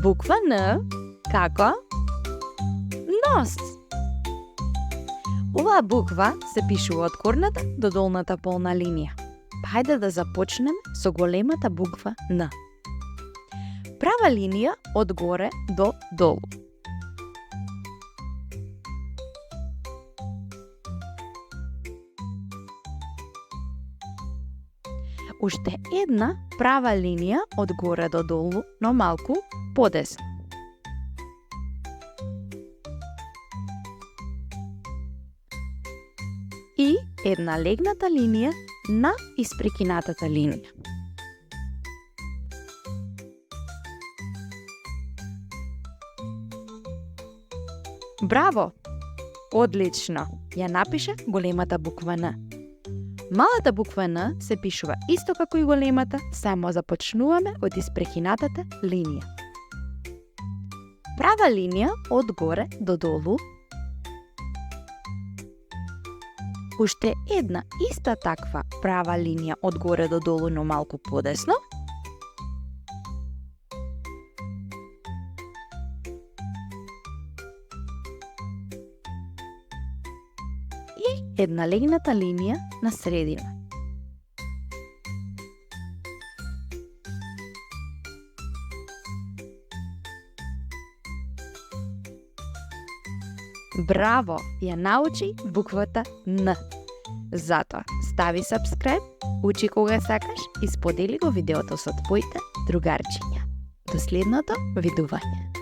Буква Н како нос. Оваа буква се пишува од горната до долната полна линија. Хајде да започнеме со големата буква Н. Права линија од горе до долу. Уште една права линија од горе до долу, но малку подесно. И една легната линија на испрекинатата линија. Браво! Одлично! Ја напиша големата буква Н. Малата буква Н се пишува исто како и големата, само започнуваме од испрекинатата линија. Права линија од горе до долу. Уште една иста таква права линија од горе до долу, но малку подесно. И една легната линија на средина. Браво! Ја научи буквата Н. Затоа, стави subscribe, учи кога сакаш и сподели го видеото со твоите другарчиња. До следното видување!